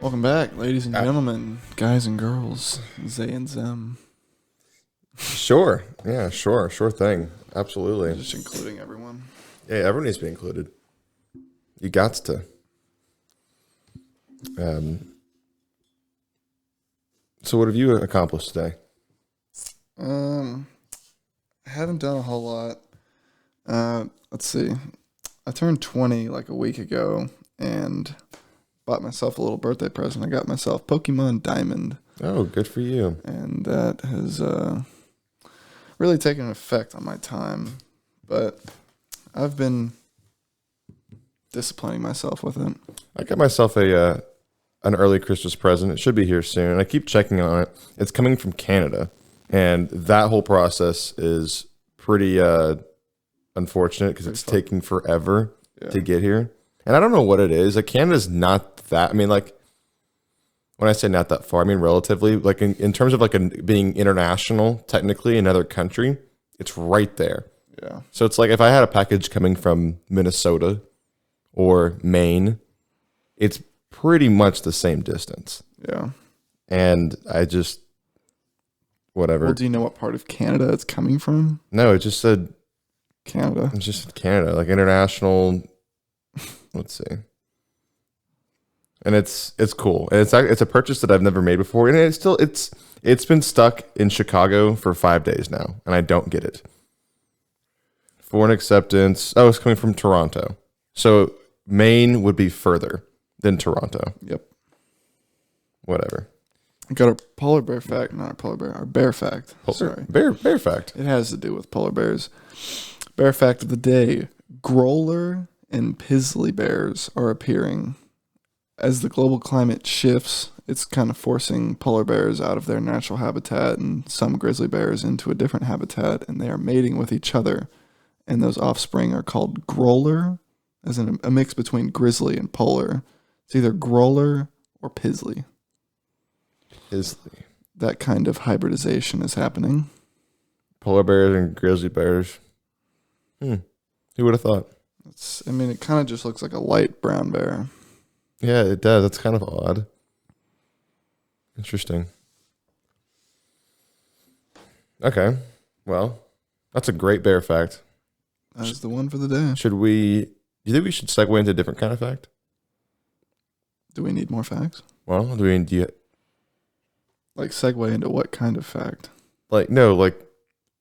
Welcome back, ladies and gentlemen, guys and girls, Zay and Zem. Sure. Yeah, sure thing. Absolutely. Just including everyone. Yeah, everyone needs to be included. You got to. So what have you accomplished today? I haven't done a whole lot. Let's see. I turned 20 like a week ago and bought myself a little birthday present. I got myself Pokemon Diamond. Oh, good for you. And that has really taken an effect on my time. But I've been disciplining myself with it. I got myself an early Christmas present. It should be here soon. I keep checking on it. It's coming from Canada, and that whole process is pretty unfortunate because it's taking forever to get here. And I don't know what it is. Like, Canada's not that. I mean, like, when I say not that far, I mean relatively. Like, in terms of like being international, technically another country, it's right there. Yeah. So it's like if I had a package coming from Minnesota or Maine, it's pretty much the same distance. Yeah. And I just, whatever. Well, do you know what part of Canada it's coming from? No, it just said Canada. It's just Canada, like international. Let's see. And it's cool. And it's a purchase that I've never made before. And it's been stuck in Chicago for 5 days now, and I don't get it. Foreign acceptance. Oh, it's coming from Toronto. So Maine would be further than Toronto. Yep. Whatever. I got a polar bear fact, not a polar bear, our bear fact. Sorry. Bear fact. It has to do with polar bears. Bear fact of the day. Growler and Pizzly bears are appearing. As the global climate shifts, it's kind of forcing polar bears out of their natural habitat and some grizzly bears into a different habitat, and they are mating with each other. And those offspring are called growler, as in a mix between grizzly and polar. It's either growler or Pizzly. Pizzly. That kind of hybridization is happening. Polar bears and grizzly bears. Who would have thought? It kind of just looks like a light brown bear. Yeah, it does. That's kind of odd. Interesting. Okay. Well, that's a great bear fact. That's the one for the day. Do you think we should segue into a different kind of fact? Do we need more facts? Well, do you Like segue into what kind of fact? like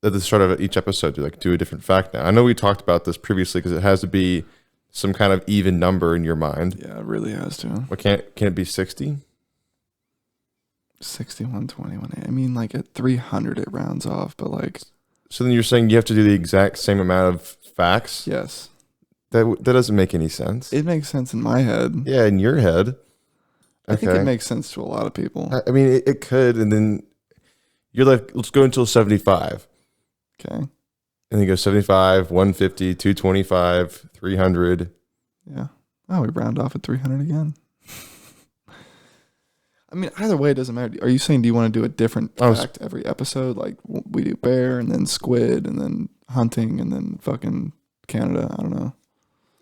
at the start of each episode do a different fact now? I know we talked about this previously because it has to be some kind of even number in your mind. Yeah, it really has to. What can it be 60? 61, 21. I mean, like at 300 it rounds off, but like. So then you're saying you have to do the exact same amount of facts? Yes. That doesn't make any sense. It makes sense in my head. Yeah, in your head. Okay. I think it makes sense to a lot of people. I mean, it could, and then you're like, let's go until 75. Okay. And then you go 75, 150, 225, 300. Yeah. Oh, we round off at 300 again. I mean, either way, it doesn't matter. Are you saying, do you want to do a different fact every episode? Like, we do bear, and then squid, and then hunting, and then fucking Canada. I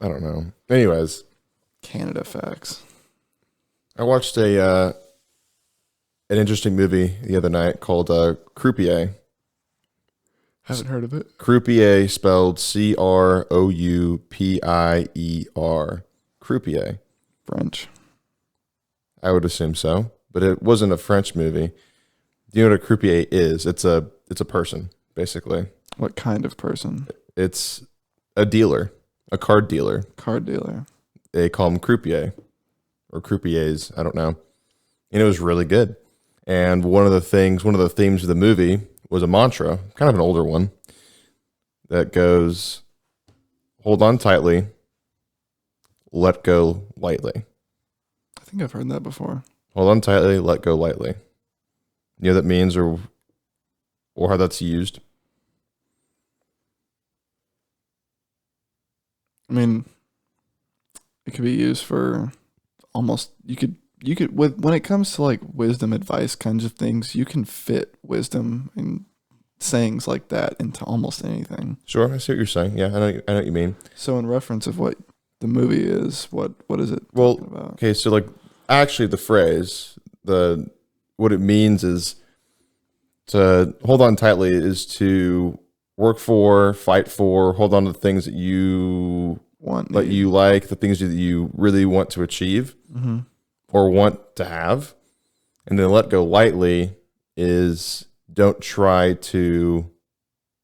don't know. Anyways. Canada facts. I watched an interesting movie the other night called Croupier. Haven't heard of it. Croupier spelled Croupier. Croupier. French. I would assume so, but it wasn't a French movie. Do you know what a croupier is? It's a person, basically. What kind of person? It's a dealer, a card dealer. Card dealer. They call them croupier or croupiers. I don't know. And it was really good. And one of the themes of the movie was a mantra, kind of an older one, that goes, hold on tightly, let go lightly. I think I've heard that before. Hold on tightly, let go lightly. You know what that means or how that's used? I mean, it could be used for almost, you could when it comes to like wisdom advice kinds of things, you can fit wisdom and sayings like that into almost anything. Sure, I see what you're saying. Yeah, I know what you mean. So in reference of what the movie is, what is it Well, talking about? okay, so like actually the phrase. What it means is to hold on tightly is to work for, fight for, hold on to the things that you you like, the things that you really want to achieve or want to have. And then let go lightly is don't try to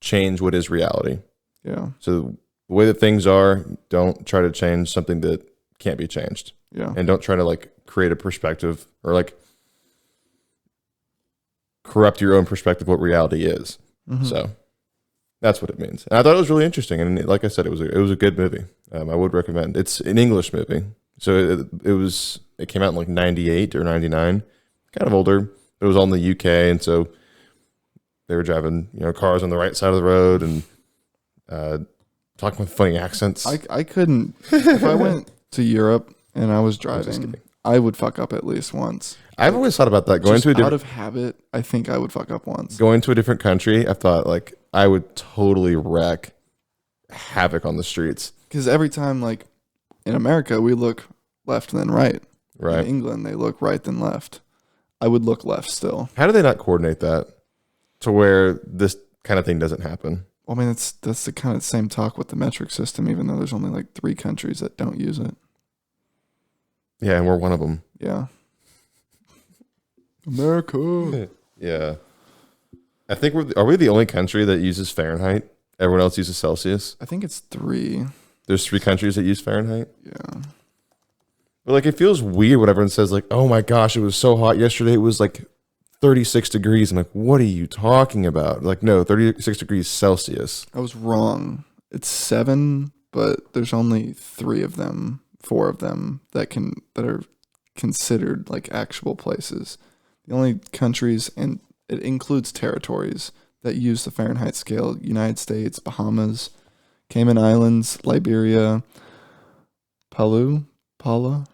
change what is reality. Yeah. So the way that things are, don't try to change something that can't be changed. Yeah. And don't try to like create a perspective or like corrupt your own perspective of what reality is. So that's what it means. And I thought it was really interesting. And like I said, it was a good movie. I would recommend. It's an English movie. So it came out in like 98 or 99, kind of older, but it was all in the UK. And so they were driving, cars on the right side of the road and talking with funny accents. I couldn't, if I went to Europe and I was driving, I would fuck up at least once. I've always thought about that. Out of habit, I think I would fuck up once. Going to a different country, I thought like I would totally wreak havoc on the streets. Because every time, like in America, we look left then right. Right. In England, they look right then left. I would look left still. How do they not coordinate that to where this kind of thing doesn't happen? Well, I mean, that's the kind of same talk with the metric system, even though there's only like 3 countries that don't use it. Yeah, and we're one of them. Yeah. America. Yeah. I think are we the only country that uses Fahrenheit? Everyone else uses Celsius? I think it's 3. There's 3 countries that use Fahrenheit? Yeah. But like it feels weird when everyone says like, oh my gosh, it was so hot yesterday. It was like 36 degrees. I'm like, what are you talking about? Like, no, 36 degrees Celsius. I was wrong. It's 7, but there's only 3 of them, 4 of them that are considered like actual places. The only countries, and it includes territories, that use the Fahrenheit scale: United States, Bahamas, Cayman Islands, Liberia, Palau,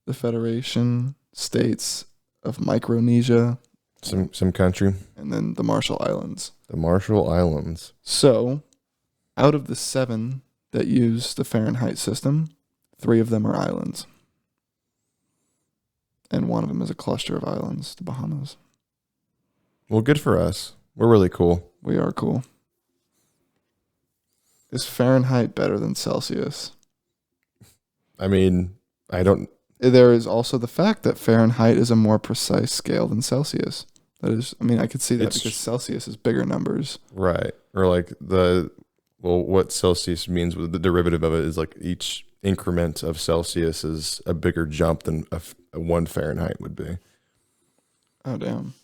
the Federation States of Micronesia, some country, and then the Marshall Islands. The Marshall Islands. So, out of the 7 that use the Fahrenheit system, 3 of them are islands. And one of them is a cluster of islands, the Bahamas. Well, good for us. We're really cool. We are cool. Is Fahrenheit better than Celsius? I mean, I don't... There is also the fact that Fahrenheit is a more precise scale than Celsius. That is, I mean, I could see that because Celsius is bigger numbers. Right. Or like what Celsius means with the derivative of it is like each increment of Celsius is a bigger jump than a 1 Fahrenheit would be. Oh, damn.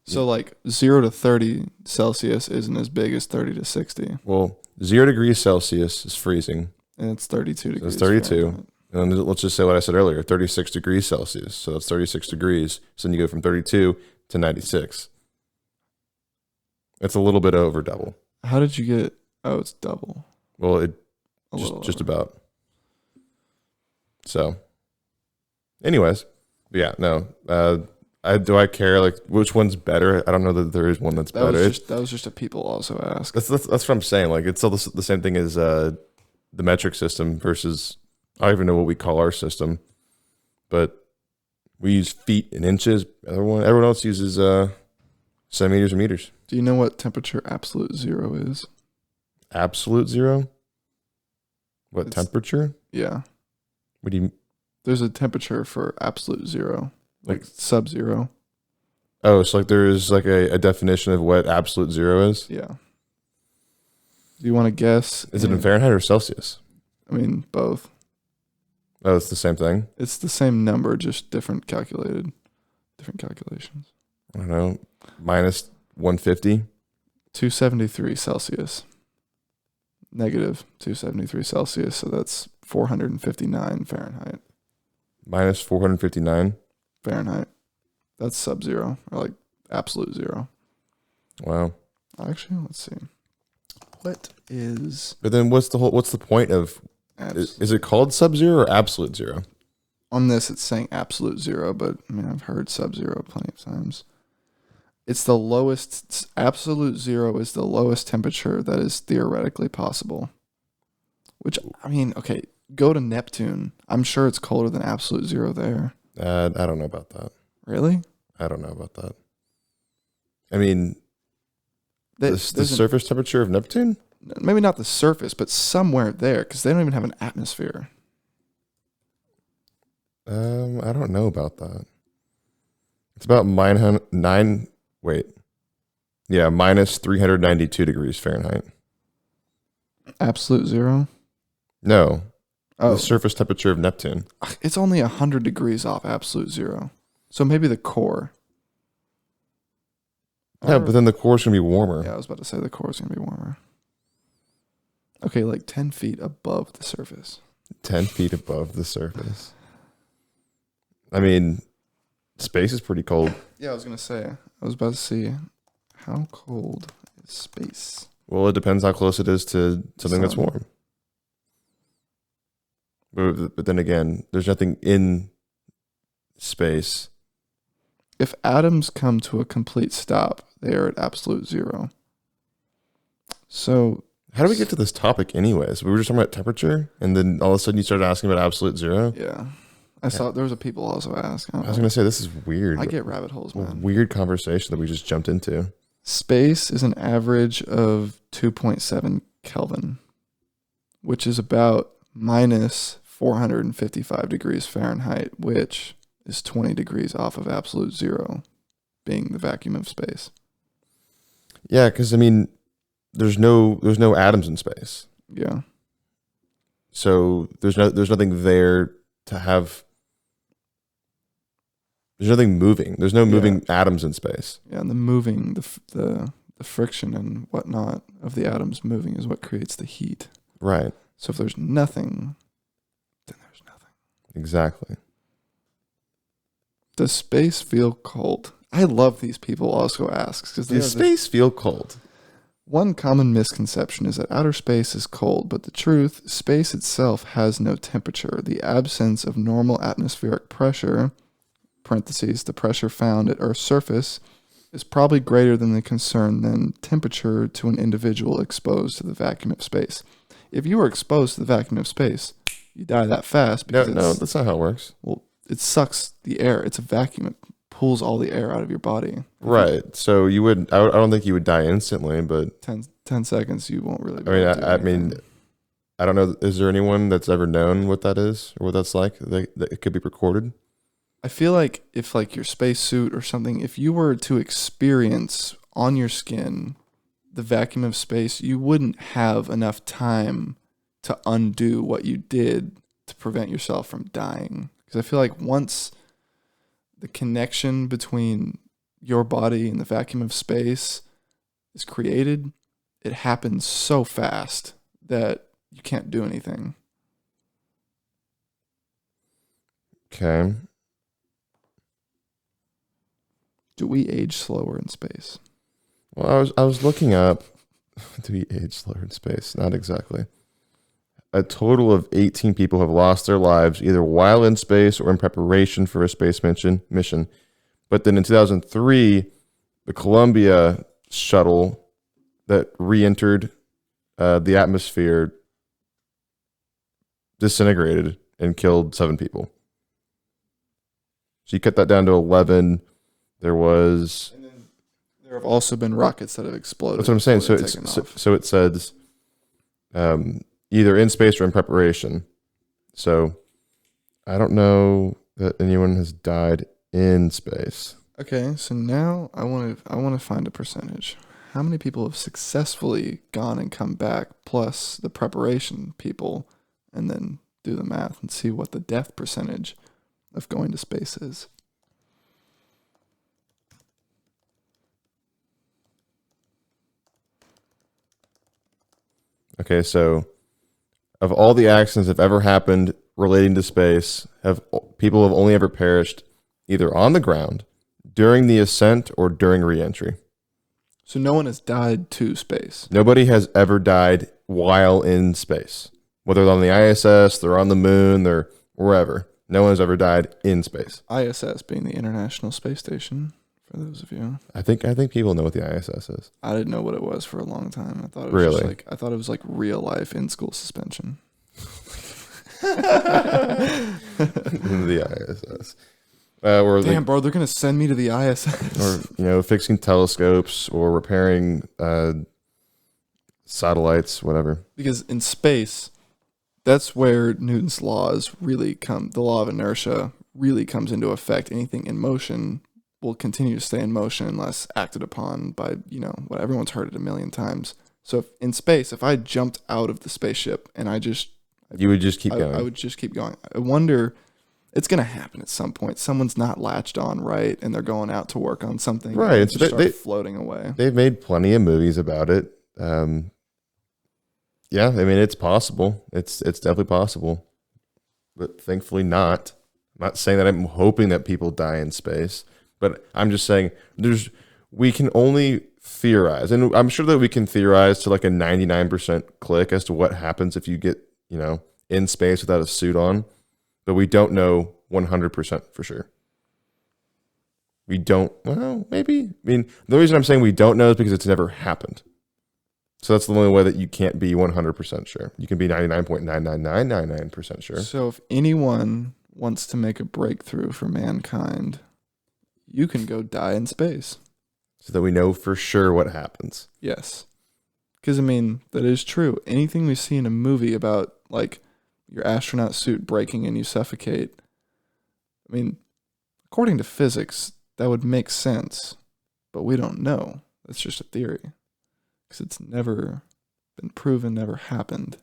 So like 0 to 30 Celsius isn't as big as 30 to 60. Well, 0 degrees Celsius is freezing. And it's 32 degrees. So it's 32. Fahrenheit. And let's just say what I said earlier, 36 degrees Celsius. So that's 36 degrees. So then you go from 32 to 96. It's a little bit over double. How did you get... Oh, it's double. Well, just about. So, anyways, yeah, no. Do I care like which one's better? I don't know that there is one that's better. That was just a people also ask. That's what I'm saying. Like it's still the same thing as the metric system versus I don't even know what we call our system, but we use feet and inches. Everyone else uses centimeters and meters. Do you know what temperature absolute 0 is? Absolute 0? What temperature? Yeah. What do you? There's a temperature for absolute 0, like sub-zero. Oh, so like there is like a definition of what absolute 0 is? Yeah. Do you want to guess? Is it in Fahrenheit or Celsius? I mean, both. Oh, it's the same thing? It's the same number, just different calculations. I don't know. Minus 150? 273 Celsius. Negative 273 Celsius, so that's 459 Fahrenheit. Minus 459? Fahrenheit. That's sub-zero, or like absolute 0. Wow. Actually, let's see. What is... But then what's the point of... Is it called sub-zero or absolute 0? On this, it's saying absolute 0, but I mean, I've heard sub-zero plenty of times. It's the lowest... Absolute 0 is the lowest temperature that is theoretically possible. Which, I mean, okay, Go to Neptune. I'm sure it's colder than absolute zero there. I don't know about that. Really? I don't know about that. I mean, the There's surface temperature of Neptune? maybe not the surface, but somewhere there, because they don't even have an atmosphere. I don't know about that. It's about minus 392 degrees Fahrenheit. Absolute zero? No, Oh, the surface temperature of Neptune. it's only 100 degrees off absolute zero. So maybe the core. Yeah, but then the core's going to be warmer. Yeah, I was about to say the core is going to be warmer. Okay, like 10 feet above the surface. 10 feet above the surface. I mean, space is pretty cold. Yeah, I was going to say. I was about to see how cold is space. Well, it depends how close it is to something that's Sun. warm. But then again, there's nothing in space. If atoms come to a complete stop, they are at absolute zero. So, How do we get to this topic anyways? We were just talking about temperature, and then all of a sudden you started asking about absolute zero. yeah. I saw there was a people also ask. I was going to say, this is weird. I get rabbit holes, A man. weird conversation that we just jumped into. Space is an average of 2.7 Kelvin, which is about minus 455 degrees Fahrenheit, which is 20 degrees off of absolute zero, being the vacuum of space. Yeah, because I mean, there's no atoms in space, Yeah. so there's nothing there to have. There's nothing moving. There's no moving atoms in space. Yeah, and the moving, the friction and whatnot of the atoms moving is what creates the heat. Right. So if there's nothing, then there's nothing. Exactly. Does space feel cold? I love these people also asks because Does space feel cold? One common misconception is that outer space is cold, but the truth, space itself has no temperature. The absence of normal atmospheric pressure, parentheses, the pressure found at Earth's surface, is probably greater than the concern than temperature to an individual exposed to the vacuum of space. If you are exposed to the vacuum of space, you die that fast because No, that's not how it works. well, it sucks the air. It's a vacuum. It pulls all the air out of your body. Right. So you would. I don't think you would die instantly, but 10 seconds, you won't really. I mean, I mean, I don't know. Is there anyone that's ever known what that is or what that's like? That it could be recorded. I feel like if like your spacesuit or something, if you were to experience on your skin the vacuum of space, you wouldn't have enough time to undo what you did to prevent yourself from dying. Because I feel like once the connection between your body and the vacuum of space is created, it happens so fast that you can't do anything. Okay. Do we age slower in space? Well, I was looking up. Do we age slower in space? Not exactly. A total of 18 people have lost their lives either while in space or in preparation for a space mission. But then in 2003, the Columbia shuttle that re-entered the atmosphere disintegrated and killed 7 people. So you cut that down to 11. There was... And then there have also been rockets that have exploded. That's what I'm saying. So before they've it's taken off. so it says either in space or in preparation. So I don't know that anyone has died in space. Okay, so now I want to find a percentage. How many people have successfully gone and come back, plus the preparation people, and then do the math and see what the death percentage of going to space is. Okay, so of all the accidents that have ever happened relating to space, people have only ever perished either on the ground, during the ascent, or during re-entry. So no one has died to space. Nobody has ever died while in space. Whether they're on the ISS, they're on the moon, they're wherever. No one has ever died in space. ISS being the International Space Station, for those of you. I think people know what the ISS is. I didn't know what it was for a long time. I thought it was Really? just like real life in school suspension. The ISS. Or Damn, bro, they're gonna send me to the ISS. or fixing telescopes or repairing satellites, whatever. Because in space, that's where Newton's laws really come. The law of inertia really comes into effect. Anything in motion will continue to stay in motion unless acted upon by, what everyone's heard it a million times. So in space, if I jumped out of the spaceship and You would just keep going. I would just keep going. I wonder, it's going to happen at some point. Someone's not latched on right, and they're going out to work on something. Right. And so they floating away. They've made plenty of movies about it. Yeah, I mean, it's possible. It's definitely possible, but thankfully not. I'm not saying that I'm hoping that people die in space, but I'm just saying we can only theorize, and I'm sure that we can theorize to like a 99% click as to what happens if you get, in space without a suit on, but we don't know 100% for sure. We don't, well, maybe. I mean, the reason I'm saying we don't know is because it's never happened. So that's the only way that you can't be 100% sure. You can be 99.99999% sure. So if anyone wants to make a breakthrough for mankind, you can go die in space. So that we know for sure what happens. Yes. Because, that is true. Anything we see in a movie about, like, your astronaut suit breaking and you suffocate, according to physics, that would make sense. But we don't know. That's just a theory. Because it's never been proven, never happened.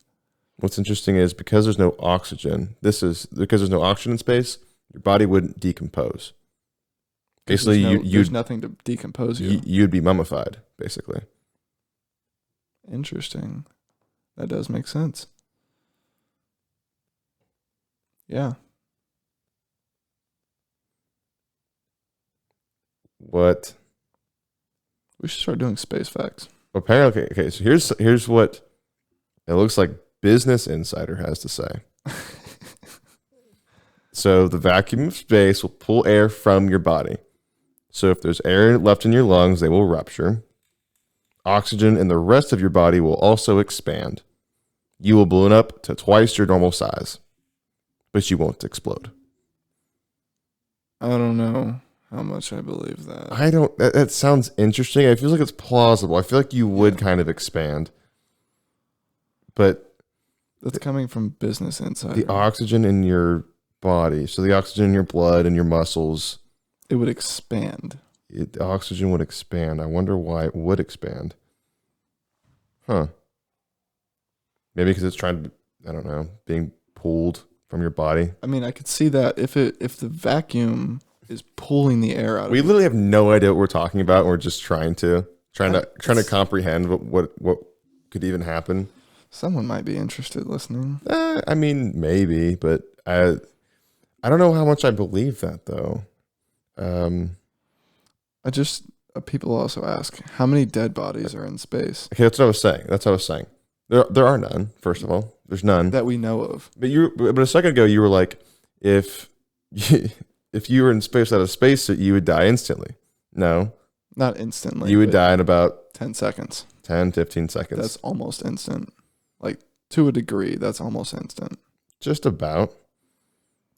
What's interesting is because there's no oxygen, because there's no oxygen in space, your body wouldn't decompose. Basically, there's nothing to decompose you. You'd be mummified, basically. Interesting. That does make sense. Yeah. What? We should start doing space facts. Apparently, okay. So here's what it looks like Business Insider has to say. So the vacuum of space will pull air from your body. So if there's air left in your lungs, they will rupture. Oxygen in the rest of your body will also expand. You will balloon up to twice your normal size, but you won't explode. I don't know how much I believe that. That sounds interesting. It feels like it's plausible. I feel like you would kind of expand. But that's coming from Business Insider. The oxygen in your body, so the oxygen in your blood and your muscles, it would expand. The oxygen would expand. I wonder why it would expand. Huh. Maybe because it's trying to, I don't know, being pulled from your body. I could see that if the vacuum is pulling the air out of We literally have no idea what we're talking about, and we're just trying to comprehend what could even happen. Someone might be interested listening. Maybe, but I don't know how much I believe that though. People also ask how many dead bodies are in space. Okay, that's what I was saying. There are none. First of all, there's none that we know of. But a second ago you were like, if you were in space without a spacesuit, you would die instantly. No, not instantly. You would die in about 10 seconds. 10, 15 seconds. That's almost instant. Like to a degree, that's almost instant. Just about.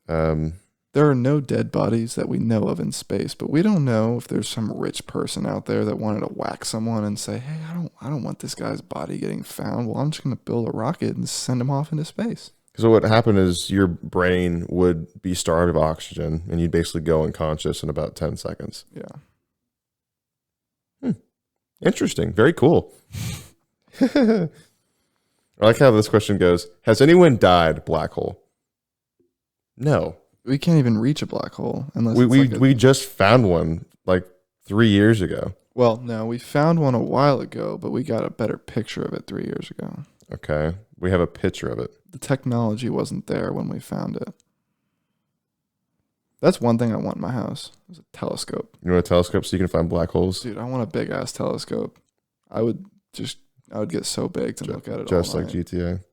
There are no dead bodies that we know of in space, but we don't know if there's some rich person out there that wanted to whack someone and say, "Hey, I don't want this guy's body getting found. Well, I'm just going to build a rocket and send him off into space." So what happened is your brain would be starved of oxygen, and you'd basically go unconscious in about 10 seconds. Yeah. Interesting. Very cool. I like how this question goes. Has anyone died black hole? No. We can't even reach a black hole unless we just found one like 3 years ago. Well, no, we found one a while ago, but we got a better picture of it 3 years ago. Okay. We have a picture of it. The technology wasn't there when we found it. That's one thing I want in my house. Is a telescope. You want a telescope so you can find black holes? Dude, I want a big ass telescope. I would get so big to look at it just all like night. GTA.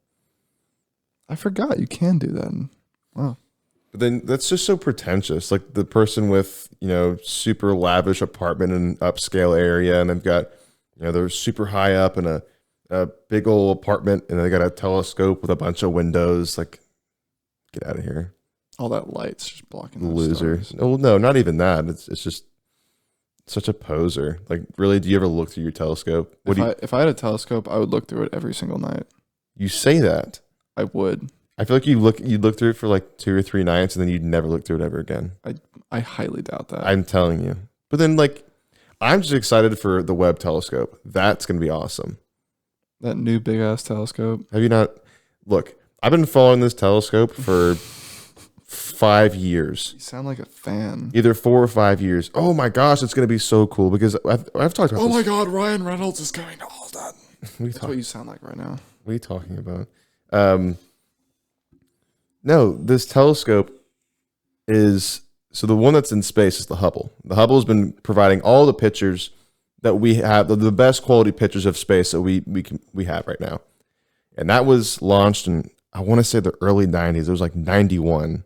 I forgot you can do that. Wow. But then that's just so pretentious. Like the person with, super lavish apartment in an upscale area, and they've got, they're super high up in a big old apartment, and they got a telescope with a bunch of windows. Like, Get out of here. All that light's just blocking those Loser. stars. Oh, no, not even that. It's just such a poser. Like, really, do you ever look through your telescope? If I had a telescope, I would look through it every single night. You say that. I would. I feel like you'd look through it for like 2 or 3 nights, and then you'd never look through it ever again. I highly doubt that. I'm telling you. But then, like, I'm just excited for the Webb telescope. That's going to be awesome. That new big ass telescope. Have you not? Look, I've been following this telescope for 5 years. You sound like a fan. Either 4 or 5 years. Oh my gosh, it's going to be so cool because I've talked about Oh this. my God, Ryan Reynolds is going to all that. That's what you sound like right now. What are you talking about? No, this telescope is... So the one that's in space is the Hubble. The Hubble has been providing all the pictures that we have, the best quality pictures of space that we have right now. And that was launched in, I want to say, the early 90s. It was like 91.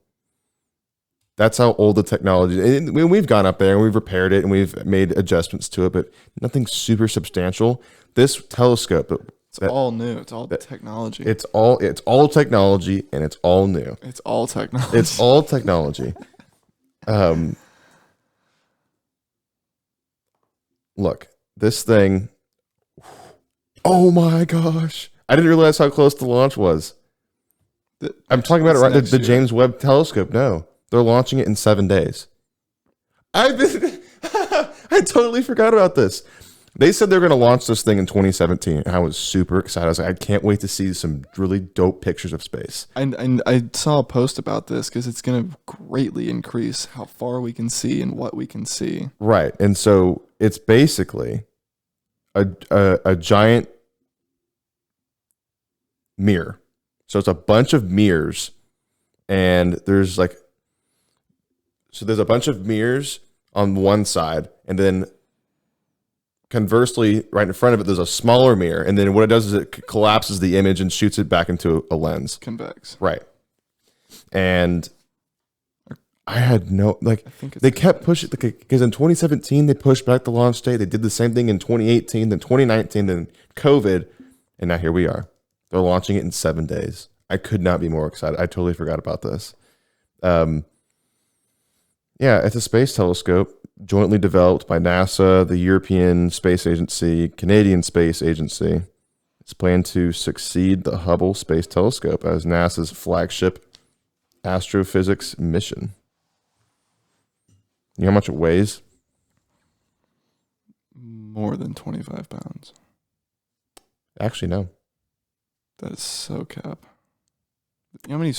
That's how old the technology is. We've gone up there and we've repaired it and we've made adjustments to it, but nothing super substantial. This telescope... It's all new. It's all technology. It's all technology and it's all new. It's all technology. It's all technology. Look, this thing. Oh my gosh. I didn't realize how close the launch was. I'm talking about it right. The James Webb telescope. No, they're launching it in 7 days. I totally forgot about this. They said they're going to launch this thing in 2017, and I was super excited. I was like, I can't wait to see some really dope pictures of space. And I saw a post about this because it's going to greatly increase how far we can see and what we can see. Right, and so it's basically a giant mirror. So it's a bunch of mirrors, and there's a bunch of mirrors on one side, and then conversely, right in front of it, there's a smaller mirror, and then what it does is it collapses the image and shoots it back into a lens. Convex. Right. And I had they kept pushing, because in 2017, they pushed back the launch date. They did the same thing in 2018, then 2019, then COVID, and now here we are. They're launching it in 7 days. I could not be more excited. I totally forgot about this. Yeah, it's a space telescope jointly developed by NASA, the European Space Agency, Canadian Space Agency. It's planned to succeed the Hubble Space Telescope as NASA's flagship astrophysics mission. You know how much it weighs? More than 25 pounds. Actually, no. That is so cap. You know how many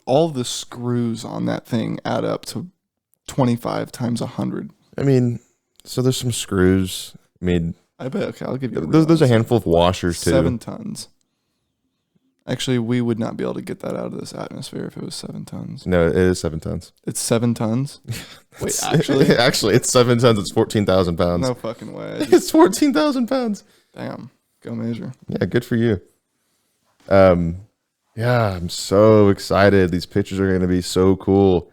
all the screws on that thing add up to 25 times 100. I mean, so there's some screws. I mean, I bet. Okay, I'll give you. There's a handful of washers too. 7 tons. Actually, we would not be able to get that out of this atmosphere if it was 7 tons. No, it is 7 tons. It's 7 tons. Wait, actually, it's 7 tons. It's 14,000 pounds. No fucking way. It's 14,000 pounds. Damn. Go measure. Yeah, good for you. Yeah, I'm so excited. These pictures are going to be so cool.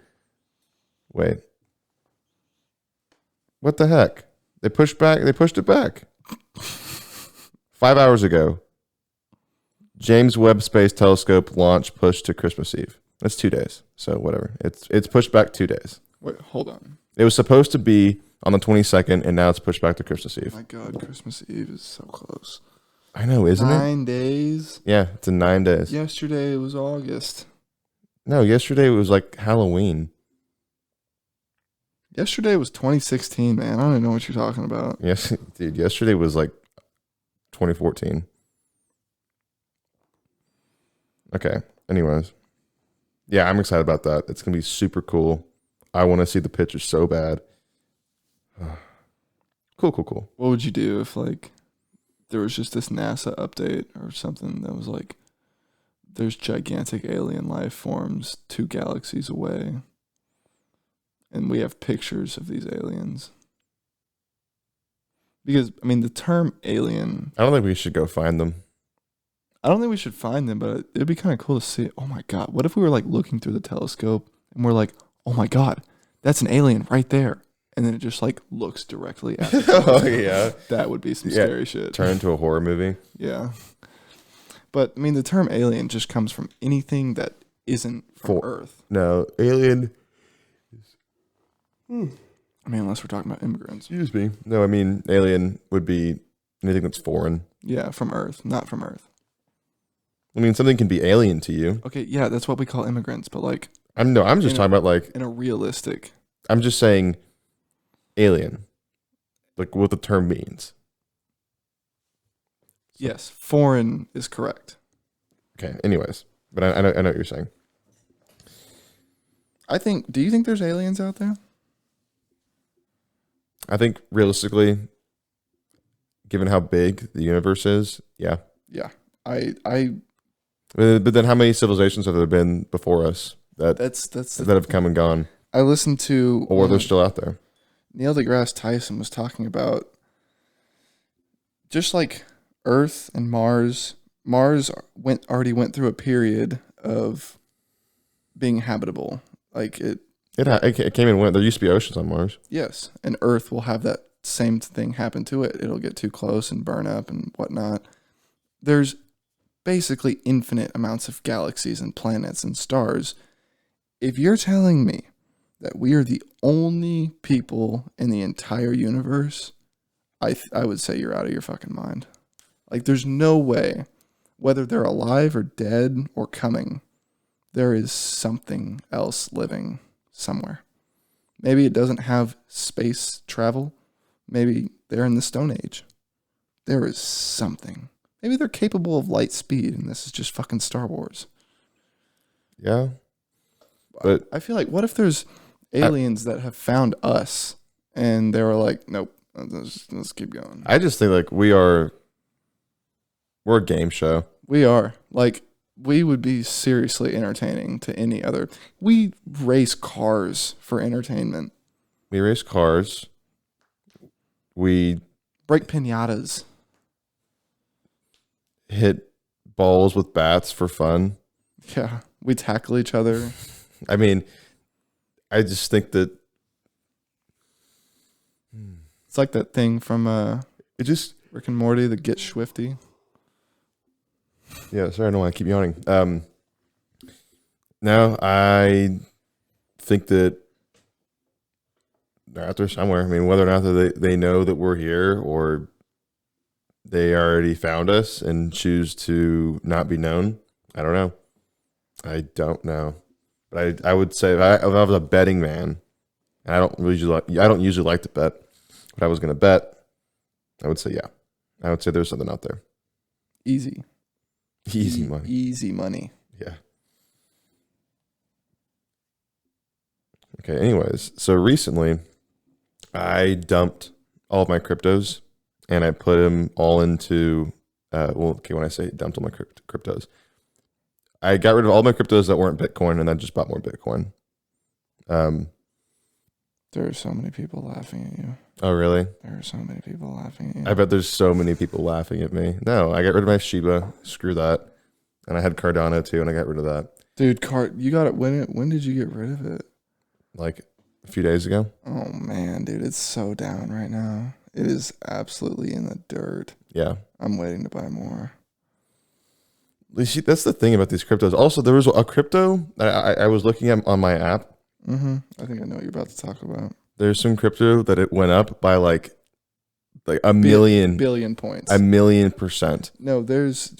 Wait. What the heck? They pushed it back. 5 hours ago. James Webb Space Telescope launch pushed to Christmas Eve. That's 2 days. So whatever. It's pushed back 2 days. Wait, hold on. It was supposed to be on the 22nd, and now it's pushed back to Christmas Eve. Oh my God, Christmas Eve is so close. I know, isn't it? 9 days. Yeah, it's in 9 days. Yesterday it was August. No, yesterday it was like Halloween. Yesterday was 2016, man. I don't even know what you're talking about. Yes, dude. Yesterday was like 2014. Okay. Anyways. Yeah, I'm excited about that. It's going to be super cool. I want to see the pictures so bad. Cool. What would you do if, like, there was just this NASA update or something that was like, there's gigantic alien life forms 2 galaxies away, and we have pictures of these aliens? Because, I mean, the term alien... I don't think we should go find them. I don't think we should find them, but it'd be kind of cool to see. Oh my God, what if we were like looking through the telescope and we're like, oh my God, that's an alien right there. And then it just like looks directly at the Oh yeah. That would be some scary shit. Turn into a horror movie. Yeah. But I mean, the term alien just comes from anything that isn't from For- Earth. No, alien. I mean, unless we're talking about immigrants. Excuse me. No, I mean alien would be anything that's foreign. Yeah, from Earth, not from Earth. I mean, something can be alien to you. Okay, yeah, that's what we call immigrants, but like I'm just talking about like in a realistic. I'm just saying alien, like what the term means. Yes, foreign is correct. Okay. Anyways, but I know what you're saying. Do you think there's aliens out there? I think realistically, given how big the universe is, yeah. Yeah. But then how many civilizations have there been before us that have come and gone, I listened to or they're still out there? Neil deGrasse Tyson was talking about just like Earth and Mars. Mars already went through a period of being habitable. Like it came and went. There used to be oceans on Mars. Yes, and Earth will have that same thing happen to it. It'll get too close and burn up and whatnot. There's basically infinite amounts of galaxies and planets and stars. If you're telling me that we are the only people in the entire universe, I would say you're out of your fucking mind. Like, there's no way, whether they're alive or dead or coming, there is something else living somewhere. Maybe it doesn't have space travel. Maybe they're in the Stone Age. There is something. Maybe they're capable of light speed, and this is just fucking Star Wars. Yeah. But I feel like, what if there's aliens that have found us, and they were like, nope, let's keep going. I just think like we're a game show. We are. Like, we would be seriously entertaining to any other. We race cars for entertainment. We race cars. We break piñatas. Hit balls with bats for fun. Yeah. We tackle each other. I mean, I just think that it's like that thing from Rick and Morty, the Get Swifty. Yeah, sorry, I don't want to keep yawning. No, I think that they're out there somewhere. I mean, whether or not they know that we're here or they already found us and choose to not be known, I don't know. I don't know. But I would say if I was a betting man, and I don't usually like to bet, but I was going to bet, I would say yeah. I would say there's something out there. Easy money. Easy money. Yeah. Okay, anyways, so recently I dumped all of my cryptos and I put them all into, when I say dumped all my cryptos, I got rid of all my cryptos that weren't Bitcoin and then just bought more Bitcoin. There are so many people laughing at you. Oh, really? There are so many people laughing at you. I bet there's so many people laughing at me. No, I got rid of my Shiba. Screw that. And I had Cardano too, and I got rid of that. Dude, you got it. When did you get rid of it? Like a few days ago. Oh, man, dude. It's so down right now. It is absolutely in the dirt. Yeah. I'm waiting to buy more. That's the thing about these cryptos. Also, there was a crypto that I was looking at on my app. Mm-hmm. I think I know what you're about to talk about. There's some crypto that it went up by like a billion points. 1,000,000%. No,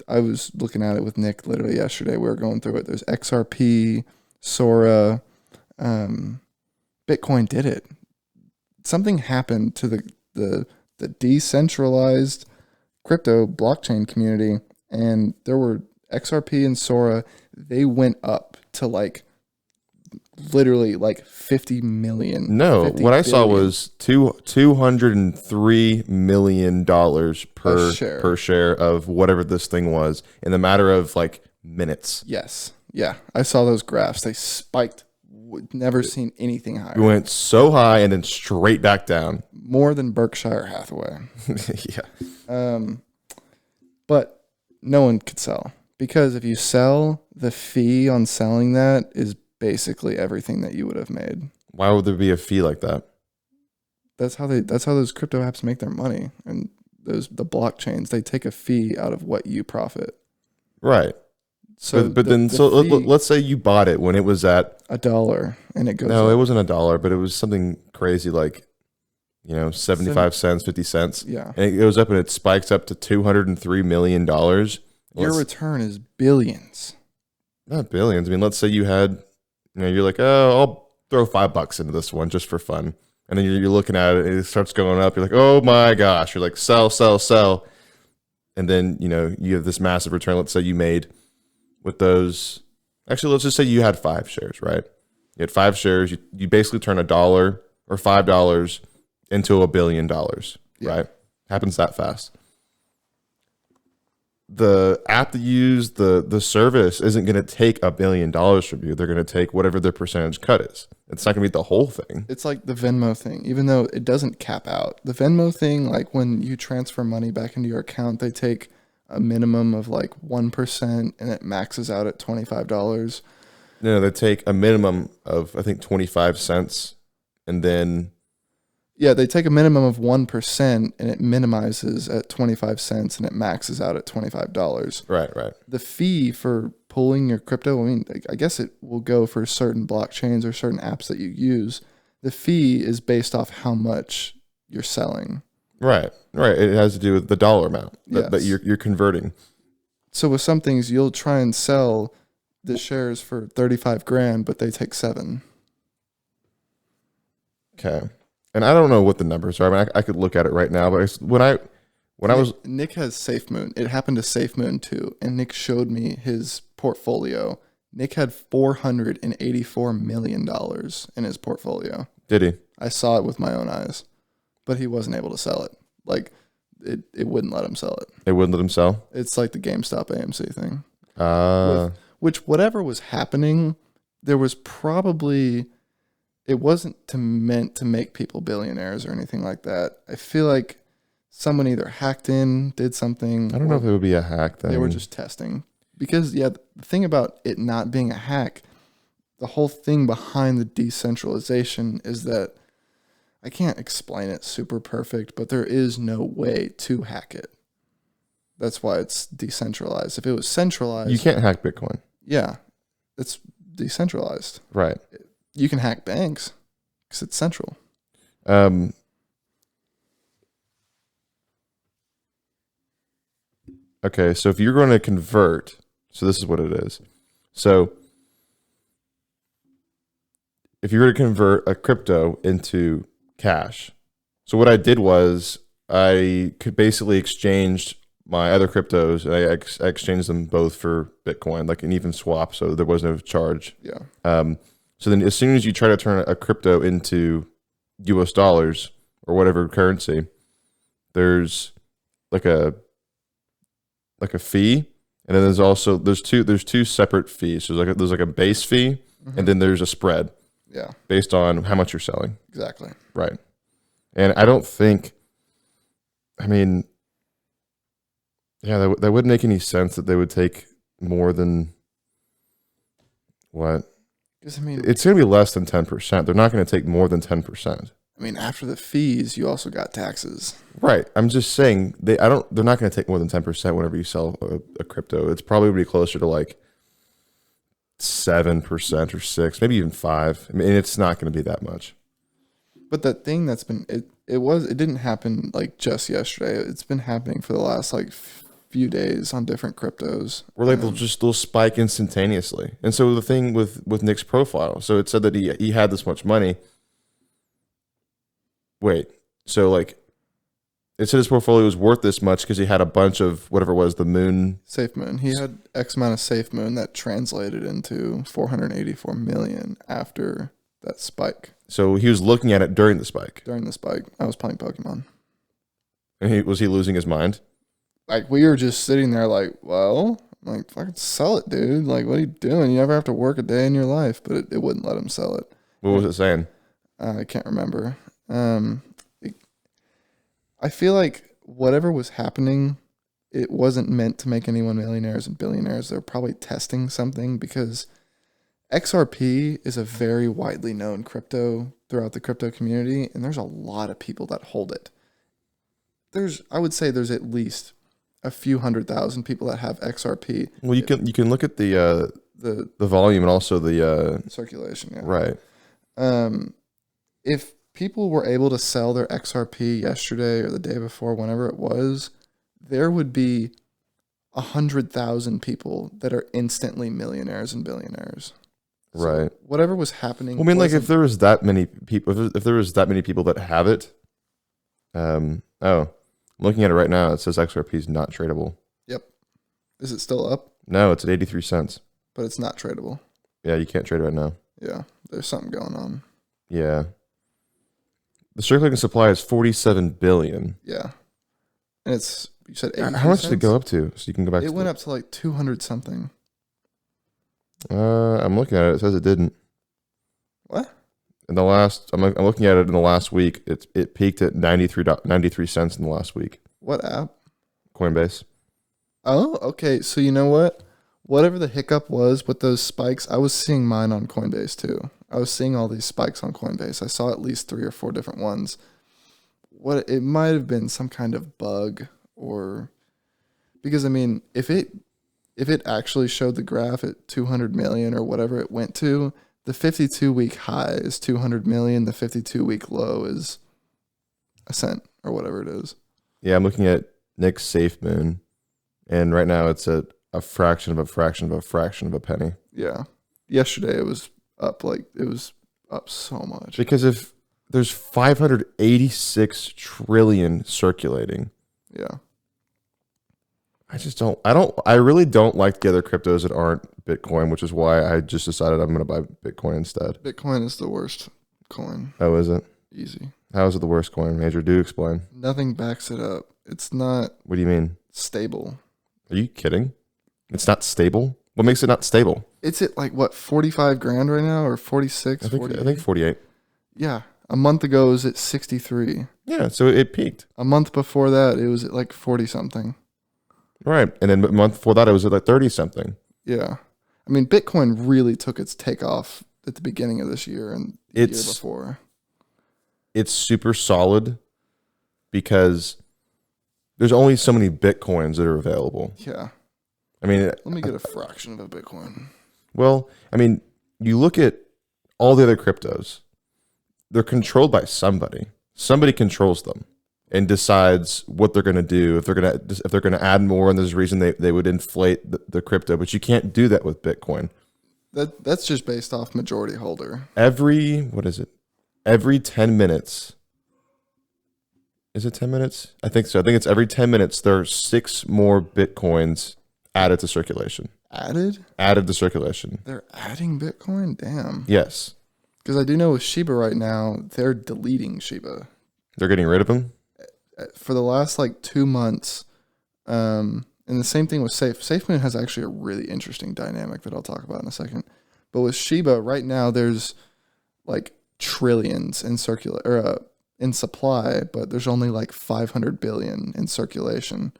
I was looking at it with Nick literally yesterday. We were going through it. There's XRP, Sora, Bitcoin did it. Something happened to the decentralized crypto blockchain community, and there were XRP and Sora, they went up to like literally like 50 million. No, 50 what I billion. saw was $203 million per share of whatever this thing was in the matter of like minutes. Yes. Yeah. I saw those graphs. They spiked. Never seen anything higher. We went so high and then straight back down. More than Berkshire Hathaway. Yeah. But no one could sell, because if you sell, the fee on selling that is basically everything that you would have made. Why would there be a fee like that? That's how those crypto apps make their money, and the blockchains, they take a fee out of what you profit. Right. So But the, then, the so fee, let's say you bought it when it was at, $1, and it goes no, it up. wasn't $1, but it was something crazy like, 75 cents, 50 cents. Yeah. And it goes up and it spikes up to $203 million. Your return is billions. Not billions. I mean, let's say you had, you're like, oh, I'll throw $5 into this one just for fun. And then you're looking at it and it starts going up. You're like, oh my gosh. You're like, sell, sell, sell. And then, you have this massive return. Let's say you made with those. Actually, let's just say you had 5 shares, right? You had 5 shares. You basically turn $1 or $5 into $1 billion, right? Happens that fast. The app that you use, the service isn't going to take $1 billion from you. They're going to take whatever their percentage cut is. It's not going to be the whole thing. It's like the Venmo thing, even though it doesn't cap out. The Venmo thing, like when you transfer money back into your account, they take a minimum of like 1% and it maxes out at $25. No, they take a minimum of, I think, 25 cents. And then, Yeah, they take a minimum of 1% and it minimizes at 25 cents and it maxes out at $25. right. The fee for pulling your crypto, I mean, I guess it will go for certain blockchains or certain apps that you use. The fee is based off how much you're selling. Right. It has to do with the dollar amount that Yes. you're converting. So with some things, you'll try and sell the shares for 35 grand, but they take 7. Okay. And I don't know what the numbers are. I mean, I could look at it right now, but when I was, Nick has SafeMoon. It happened to SafeMoon too, and Nick showed me his portfolio. Nick had $484 million in his portfolio. did he? I saw it with my own eyes, but he wasn't able to sell it. Like it wouldn't let him sell it. They wouldn't let him sell? It's like the GameStop AMC thing. Uh, Which whatever was happening, there was probably, it wasn't meant to make people billionaires or anything like that. I feel like someone either hacked in, did something. I don't know if it would be a hack thing. They were just testing. Because the thing about it not being a hack, the whole thing behind the decentralization is that I can't explain it super perfect, but there is no way to hack it. That's why it's decentralized. If it was centralized, You can't hack Bitcoin. yeah, it's decentralized. Right. You can hack banks because it's central. Okay, so if you're going to convert, so this is what it is. So if you were to convert a crypto into cash, so what I did was I could basically exchange my other cryptos and I exchanged them both for Bitcoin, like an even swap, so there was no charge. Yeah. So then as soon as you try to turn a crypto into US dollars or whatever currency, there's like a fee, and then there's two separate fees. So there's like a base fee, and then there's a spread. Yeah. Based on how much you're selling. Exactly. Right. And I don't think, I mean, yeah, that wouldn't make any sense that they would take more than what? Because I mean, It's going to be less than 10%. They're not going to take more than 10%. after the fees, you also got taxes. Right. I'm just saying they're not going to take more than 10% whenever you sell a crypto. It's probably going to be closer to like 7% or 6%, maybe even 5%. I mean, it's not going to be that much. But that thing that's been it didn't happen like just yesterday. It's been happening for the last like few days on different cryptos. Or like they'll spike instantaneously. And so the thing with Nick's profile, so it said that he had this much money. Wait, so like it said his portfolio was worth this much because he had a bunch of whatever it was, the moon. SafeMoon. He had X amount of SafeMoon that translated into 484 million after that spike. So he was looking at it during the spike. During the spike, I was playing Pokemon. And was he losing his mind? Like we were just sitting there like, well, I'm like, fucking sell it, dude. Like, what are you doing? You never have to work a day in your life, but it wouldn't let him sell it. What was it saying? I can't remember. I feel like whatever was happening, it wasn't meant to make anyone millionaires and billionaires. They're probably testing something because XRP is a very widely known crypto throughout the crypto community, and there's a lot of people that hold it. I would say there's at least a few 100,000 people that have XRP. Well, you can look at the volume and also the circulation. Yeah. right. If people were able to sell their XRP yesterday or the day before, whenever it was, there would be 100,000 people that are instantly millionaires and billionaires. So right. whatever was happening. Well, I mean, like if there was that many people, if there was that many people that have it, I'm looking at it right now. It says XRP is not tradable. Yep. Is it still up? No, it's at 83 cents. But it's not tradable. Yeah, you can't trade it right now. Yeah, there's something going on. Yeah. The circulating supply is 47 billion. Yeah. And it's, you said 83 How much cents? did it go up to? So you can go back It went up to like 200 something. I'm looking at it. It says it didn't. What? In the last, I'm looking at it in the last week. It peaked at 93 cents in the last week. What app? Coinbase. Oh, okay. So you know what? Whatever the hiccup was with those spikes, I was seeing mine on Coinbase too. I was seeing all these spikes on Coinbase. I saw at least 3 or 4 different ones. What it might have been some kind of bug, or because I mean, if it actually showed the graph at 200 million or whatever it went to, the 52-week high is 200 million, the 52-week low is a cent or whatever it is. Yeah, I'm looking at Nick's SafeMoon, and right now it's at a fraction of a fraction of a fraction of a penny. Yeah. Yesterday it was up so much. Because if there's 586 trillion circulating. Yeah. I really don't like the other cryptos that aren't Bitcoin, which is why I just decided I'm going to buy Bitcoin instead. Bitcoin is the worst coin. Oh, is it? Easy. How is it the worst coin, Major? Do explain. Nothing backs it up. It's not What do you mean? stable. Are you kidding? It's not stable? What makes it not stable? It's at like what, 45 grand right now, or 46? I think 48. Yeah. A month ago it was at 63. Yeah, so it peaked. A month before that it was at like 40 something. Right. And then a month before that it was at like 30 something. Yeah. I mean, Bitcoin really took its takeoff at the beginning of this year and the year before. It's super solid because there's only so many Bitcoins that are available. Yeah. I mean, let me get a fraction of a Bitcoin. Well, I mean, you look at all the other cryptos, they're controlled by somebody. Somebody controls them and decides what they're going to do. If they're going to add more, and there's a reason they would inflate the crypto, but you can't do that with Bitcoin. That's just based off majority holder. Every 10 minutes. Is it 10 minutes? I think so. I think it's every 10 minutes there are 6 more Bitcoins added to circulation. Added to circulation. They're adding Bitcoin? Damn. Yes. Because I do know with Shiba right now, they're deleting Shiba. They're getting rid of them? For the last like 2 months. And the same thing with SafeMoon has actually a really interesting dynamic that I'll talk about in a second. But with Shiba right now, there's like trillions in in supply, but there's only like 500 billion in circulation.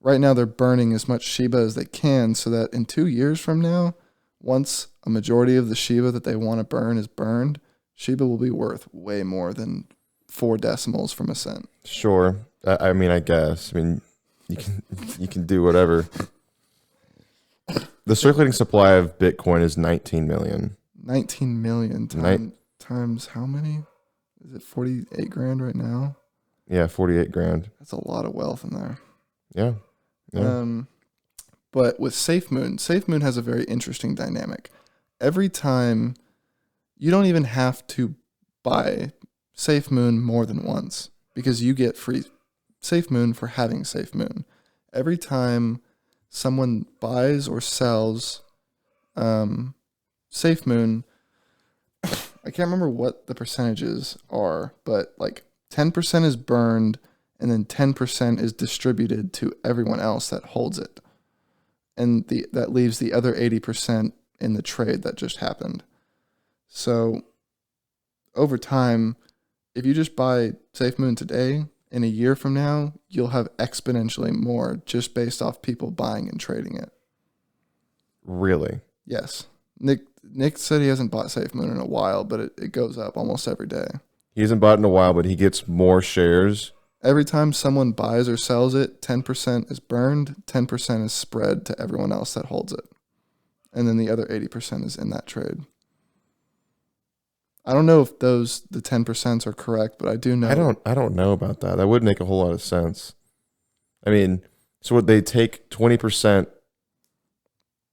Right now, they're burning as much Shiba as they can so that in 2 years from now, once a majority of the Shiba that they want to burn is burned, Shiba will be worth way more than 4 decimals from a cent. Sure. I mean, I guess. I mean, you can do whatever. The circulating supply of Bitcoin is 19 million. 19 million times how many? Is it 48 grand right now? Yeah, 48 grand. That's a lot of wealth in there. Yeah. But with SafeMoon has a very interesting dynamic. Every time, you don't even have to buy SafeMoon more than once because you get free SafeMoon for having SafeMoon. Every time someone buys or sells SafeMoon, I can't remember what the percentages are, but like 10% is burned and then 10% is distributed to everyone else that holds it. And that leaves the other 80% in the trade that just happened. So over time, if you just buy SafeMoon today, in a year from now, you'll have exponentially more just based off people buying and trading it. Really? Yes. Nick said he hasn't bought SafeMoon in a while, but it goes up almost every day. He hasn't bought in a while, but he gets more shares Every time someone buys or sells it, 10% is burned, 10% is spread to everyone else that holds it. And then the other 80% is in that trade. I don't know if the 10% are correct, but I do know. I don't know about that. That would make a whole lot of sense. I mean, so would they take 20%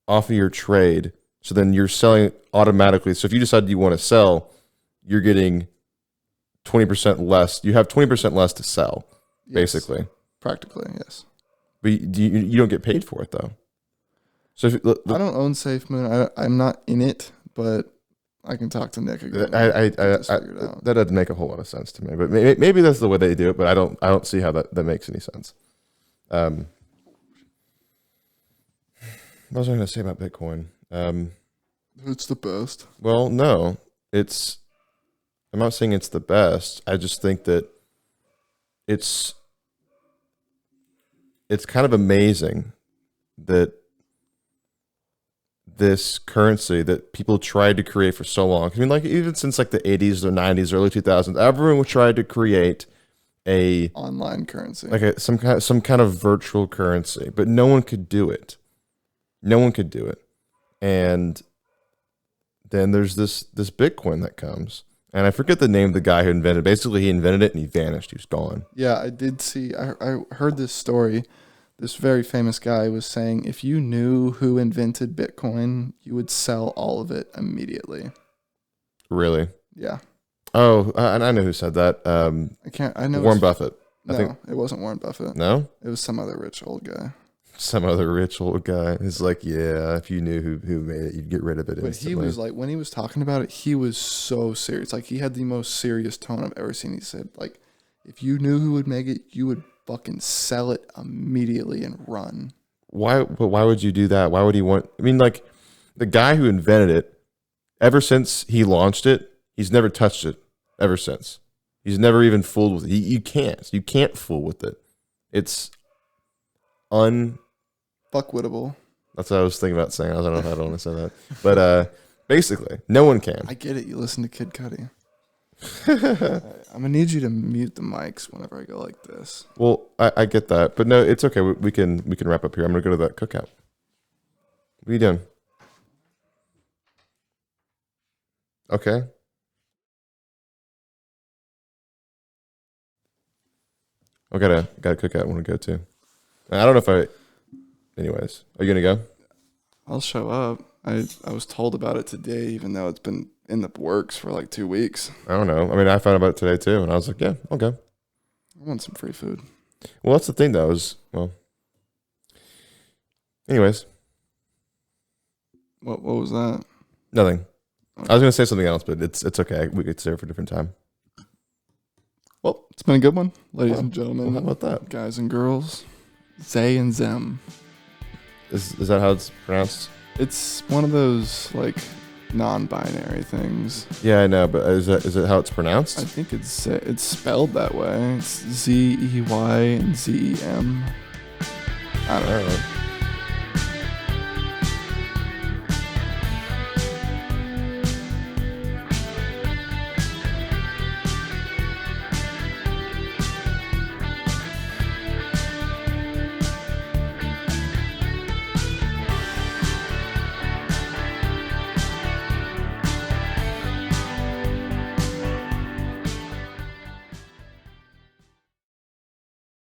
off of your trade, so then you're selling automatically. So if you decide you want to sell, you're getting 20% less. You have 20% less to sell, Yes. basically. Practically, yes. But you don't get paid for it, though. So if, I don't own SafeMoon. I'm not in it, but I can talk to Nick again. that doesn't make a whole lot of sense to me. But maybe that's the way they do it. But I don't see how that makes any sense. What was I going to say about Bitcoin? It's the best. Well, no, I'm not saying it's the best. I just think that it's kind of amazing that this currency that people tried to create for so long. I mean, like even since like the 80s or 90s, early 2000s, everyone tried to create a online currency, like some kind of virtual currency, but no one could do it. No one could do it. And then there's this Bitcoin that comes. And I forget the name of the guy who invented it. Basically, he invented it and he vanished. He was gone. Yeah, I did see. I heard this story. This very famous guy was saying if you knew who invented Bitcoin, you would sell all of it immediately. Really? Yeah. Oh, and I know who said that. I know Warren Buffett. No, it wasn't Warren Buffett. No? It was some other rich old guy. Some other rich old guy. It's like, yeah, if you knew who made it, you'd get rid of it But instantly. he was like, when he was talking about it, he was so serious. Like, he had the most serious tone I've ever seen. He said, like, if you knew who would make it, you would fucking sell it immediately and run. Why? But why would you do that? Why would he want? I mean, like, the guy who invented it, ever since he launched it, he's never touched it ever since. He's never even fooled with it. You can't fool with it. It's fuckwittable. That's what I was thinking about saying. I don't know if I don't want to say that. But basically, no one can. I get it. You listen to Kid Cudi. I'm going to need you to mute the mics whenever I go like this. Well, I get that. But no, it's okay. We can wrap up here. I'm going to go to that cookout. What are you doing? Okay. I got a cookout I want to go to. I don't know if anyways, are you going to go? I'll show up. I was told about it today, even though it's been in the works for like 2 weeks. I don't know. I mean, I found out about it today too, and I was like, yeah, I'll go. I want some free food. Well, that's the thing, though. Anyways. What was that? Nothing. Okay. I was going to say something else, but it's okay. We could save it for a different time. Well, it's been a good one, ladies and gentlemen. How about that? Guys and girls. Zay and Zem. Is that how it's pronounced? It's one of those, like, non-binary things. Yeah, I know, but is it how it's pronounced? I think it's spelled that way. It's Zey and Zem. I don't know.